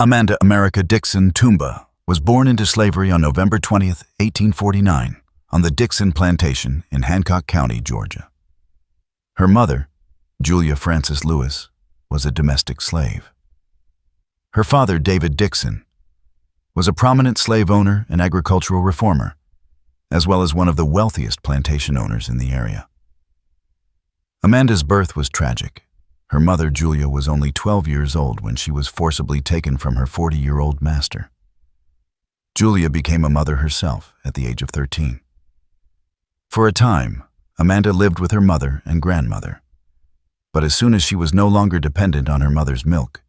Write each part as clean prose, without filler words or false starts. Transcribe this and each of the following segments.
Amanda America Dixon Tumba was born into slavery on November 20, 1849, on the Dixon Plantation in Hancock County, Georgia. Her mother, Julia Frances Lewis, was a domestic slave. Her father, David Dixon, was a prominent slave owner and agricultural reformer, as well as one of the wealthiest plantation owners in the area. Amanda's birth was tragic. Her mother, Julia, was only 12 years old when she was forcibly taken from her 40-year-old master. Julia became a mother herself at the age of 13. For a time, Amanda lived with her mother and grandmother. But as soon as she was no longer dependent on her mother's milk,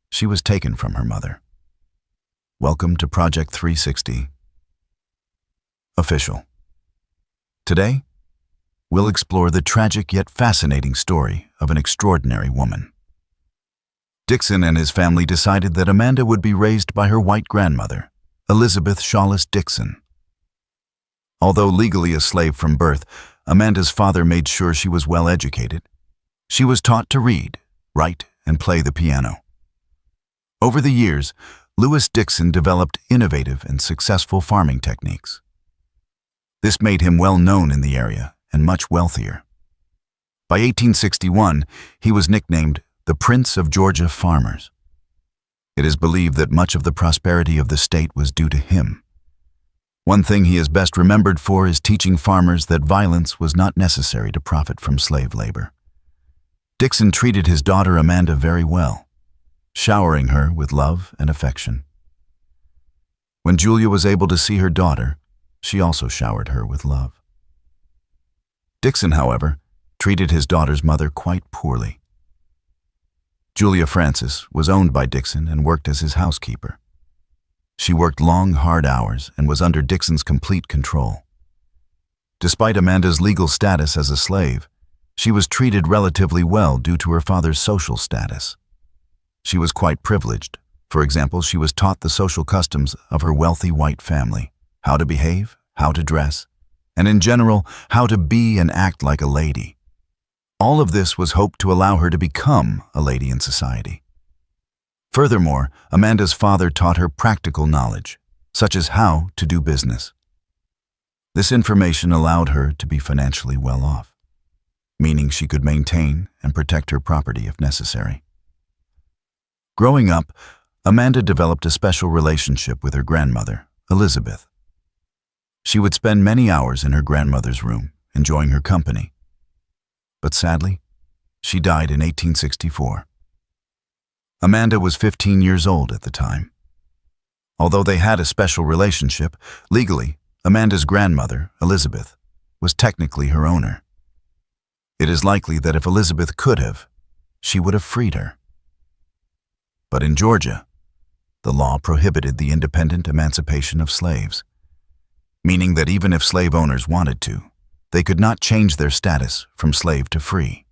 she was taken from her mother. Welcome to Project 360. Official. Today, we'll explore the tragic yet fascinating story of an extraordinary woman. Dixon and his family decided that Amanda would be raised by her white grandmother, Elizabeth Shawless Dixon. Although legally a slave from birth, Amanda's father made sure she was well educated. She was taught to read, write, and play the piano. Over the years, Lewis Dixon developed innovative and successful farming techniques. This made him well known in the area and much wealthier. By 1861, he was nicknamed the Prince of Georgia Farmers. It is believed that much of the prosperity of the state was due to him. One thing he is best remembered for is teaching farmers that violence was not necessary to profit from slave labor. Dixon treated his daughter Amanda very well, showering her with love and affection. When Julia was able to see her daughter, she also showered her with love. Dixon, however, treated his daughter's mother quite poorly. Julia Frances was owned by Dixon and worked as his housekeeper. She worked long, hard hours and was under Dixon's complete control. Despite Amanda's legal status as a slave, she was treated relatively well due to her father's social status. She was quite privileged. For example, she was taught the social customs of her wealthy white family, how to behave, how to dress, and in general, how to be and act like a lady. All of this was hoped to allow her to become a lady in society. Furthermore, Amanda's father taught her practical knowledge, such as how to do business. This information allowed her to be financially well off, meaning she could maintain and protect her property if necessary. Growing up, Amanda developed a special relationship with her grandmother, Elizabeth. She would spend many hours in her grandmother's room, enjoying her company. But sadly, she died in 1864. Amanda was 15 years old at the time. Although they had a special relationship, legally, Amanda's grandmother, Elizabeth, was technically her owner. It is likely that if Elizabeth could have, she would have freed her. But in Georgia, the law prohibited the independent emancipation of slaves, meaning that even if slave owners wanted to, they could not change their status from slave to free.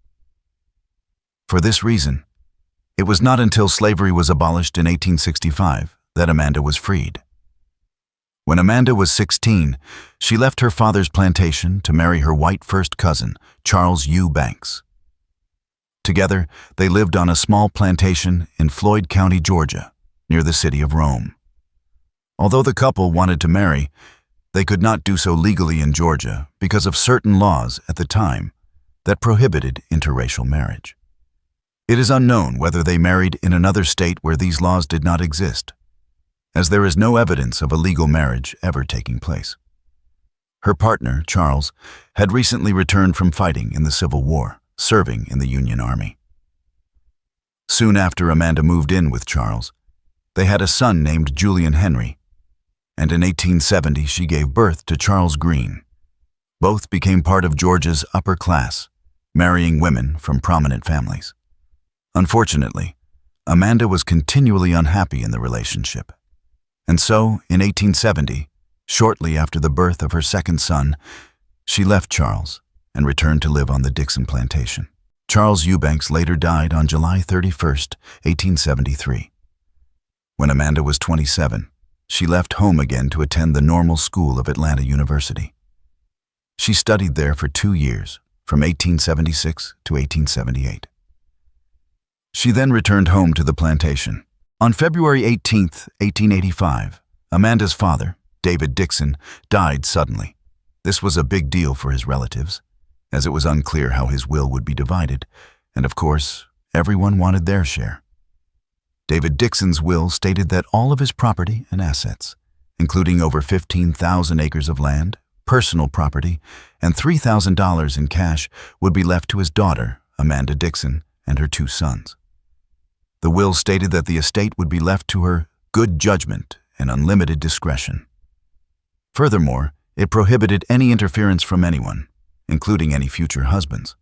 For this reason, it was not until slavery was abolished in 1865 that Amanda was freed. When Amanda was 16, she left her father's plantation to marry her white first cousin, Charles U. Banks. Together, they lived on a small plantation in Floyd County, Georgia, near the city of Rome. Although the couple wanted to marry, they could not do so legally in Georgia because of certain laws at the time that prohibited interracial marriage. It is unknown whether they married in another state where these laws did not exist, as there is no evidence of a legal marriage ever taking place. Her partner, Charles, had recently returned from fighting in the Civil War, serving in the Union Army. Soon after Amanda moved in with Charles, they had a son named Julian Henry, and in 1870 she gave birth to Charles Green. Both became part of Georgia's upper class, marrying women from prominent families. Unfortunately, Amanda was continually unhappy in the relationship, and so, in 1870, shortly after the birth of her second son, she left Charles and returned to live on the Dixon plantation. Charles Eubanks later died on July 31, 1873. When Amanda was 27, she left home again to attend the Normal School of Atlanta University. She studied there for 2 years, from 1876 to 1878. She then returned home to the plantation, On February 18, 1885, Amanda's father, David Dixon, died suddenly. This was a big deal for his relatives, as it was unclear how his will would be divided, and of course, everyone wanted their share. David Dixon's will stated that all of his property and assets, including over 15,000 acres of land, personal property, and $3,000 in cash, would be left to his daughter, Amanda Dixon, and her 2 sons. The will stated that the estate would be left to her good judgment and unlimited discretion. Furthermore, it prohibited any interference from anyone, including any future husbands.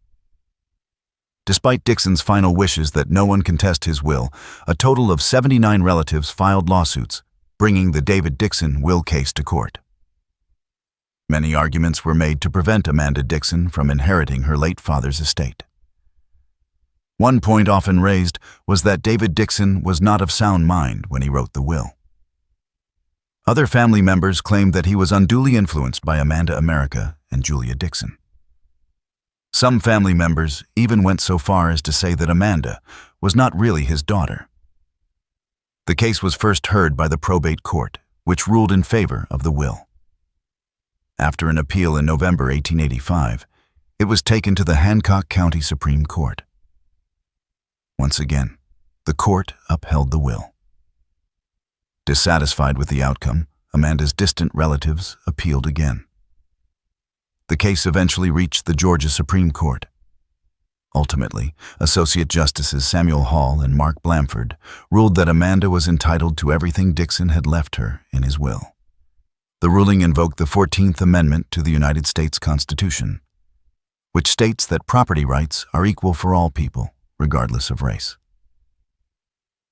Despite Dixon's final wishes that no one contest his will, a total of 79 relatives filed lawsuits, bringing the David Dixon will case to court. Many arguments were made to prevent Amanda Dixon from inheriting her late father's estate. One point often raised was that David Dixon was not of sound mind when he wrote the will. Other family members claimed that he was unduly influenced by Amanda America and Julia Dixon. Some family members even went so far as to say that Amanda was not really his daughter. The case was first heard by the probate court, which ruled in favor of the will. After an appeal in November 1885, it was taken to the Hancock County Supreme Court. Once again, the court upheld the will. Dissatisfied with the outcome, Amanda's distant relatives appealed again. The case eventually reached the Georgia Supreme Court. Ultimately, Associate Justices Samuel Hall and Mark Blamford ruled that Amanda was entitled to everything Dixon had left her in his will. The ruling invoked the 14th Amendment to the United States Constitution, which states that property rights are equal for all people, regardless of race.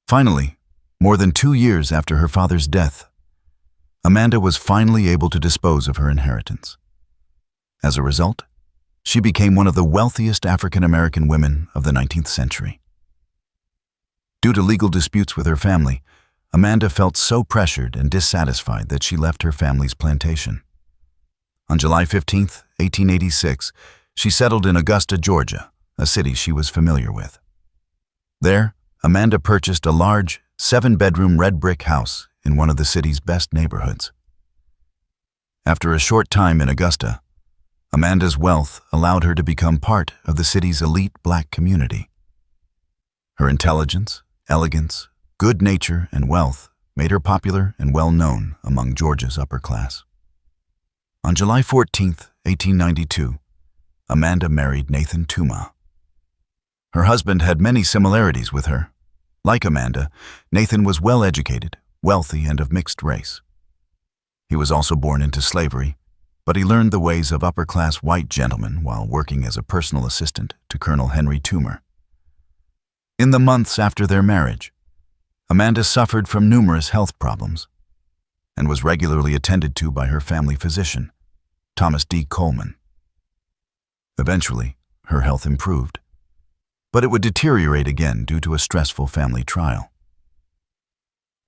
Finally, more than 2 years after her father's death, Amanda was finally able to dispose of her inheritance. As a result, she became one of the wealthiest African-American women of the 19th century. Due to legal disputes with her family, Amanda felt so pressured and dissatisfied that she left her family's plantation. On July 15, 1886, she settled in Augusta, Georgia, a city she was familiar with. There, Amanda purchased a large, 7-bedroom red brick house in one of the city's best neighborhoods. After a short time in Augusta, Amanda's wealth allowed her to become part of the city's elite black community. Her intelligence, elegance, good nature, and wealth made her popular and well-known among Georgia's upper class. On July 14, 1892, Amanda married Nathan Tumba. Her husband had many similarities with her. Like Amanda, Nathan was well-educated, wealthy, and of mixed race. He was also born into slavery, but he learned the ways of upper-class white gentlemen while working as a personal assistant to Colonel Henry Toomer. In the months after their marriage, Amanda suffered from numerous health problems and was regularly attended to by her family physician, Thomas D. Coleman. Eventually, her health improved, but it would deteriorate again due to a stressful family trial.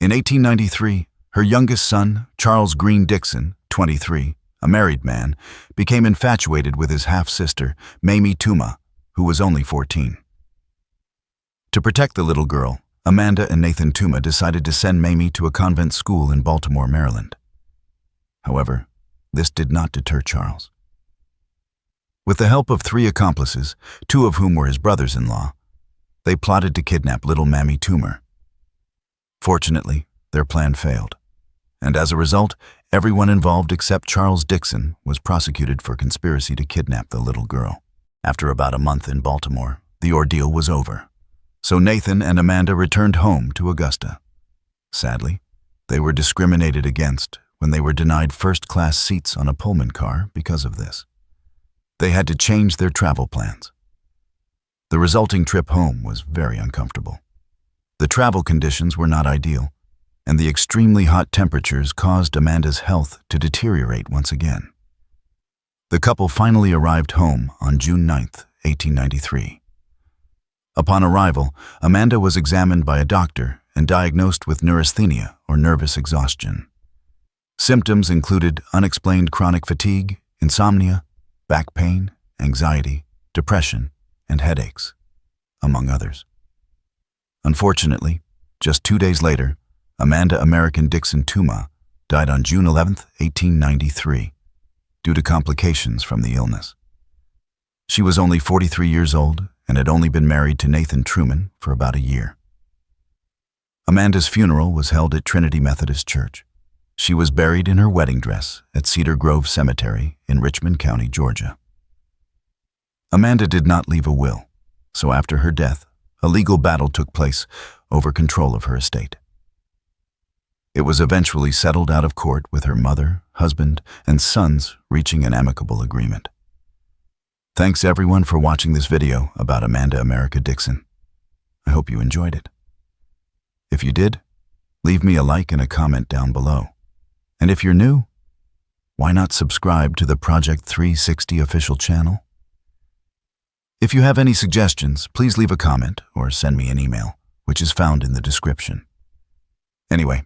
In 1893, her youngest son, Charles Green Dixon, 23, a married man, became infatuated with his half-sister, Mamie Tumba, who was only 14. To protect the little girl, Amanda and Nathan Tumba decided to send Mamie to a convent school in Baltimore, Maryland. However, this did not deter Charles. With the help of 3 accomplices, 2 of whom were his brothers-in-law, they plotted to kidnap little Mamie Tumba. Fortunately, their plan failed, and as a result, everyone involved except Charles Dixon was prosecuted for conspiracy to kidnap the little girl. After about a month in Baltimore, the ordeal was over, so Nathan and Amanda returned home to Augusta. Sadly, they were discriminated against when they were denied first-class seats on a Pullman car because of this. They had to change their travel plans. The resulting trip home was very uncomfortable. The travel conditions were not ideal, and the extremely hot temperatures caused Amanda's health to deteriorate once again. The couple finally arrived home on June 9, 1893. Upon arrival, Amanda was examined by a doctor and diagnosed with neurasthenia or nervous exhaustion. Symptoms included unexplained chronic fatigue, insomnia, back pain, anxiety, depression, and headaches, among others. Unfortunately, Just 2 days later, Amanda America Dixon Tumba died on June 11, 1893, due to complications from the illness. She was only 43 years old and had only been married to Nathan Truman for about a year. Amanda's funeral was held at Trinity Methodist Church. She was buried in her wedding dress at Cedar Grove Cemetery in Richmond County, Georgia. Amanda did not leave a will, so after her death, a legal battle took place over control of her estate. It was eventually settled out of court with her mother, husband, and sons reaching an amicable agreement. Thanks everyone for watching this video about Amanda America Dixon. I hope you enjoyed it. If you did, leave me a like and a comment down below. And if you're new, why not subscribe to the Project 360 official channel? If you have any suggestions, please leave a comment or send me an email, which is found in the description. Anyway,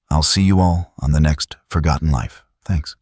I'll see you all on the next Forgotten Life. Thanks.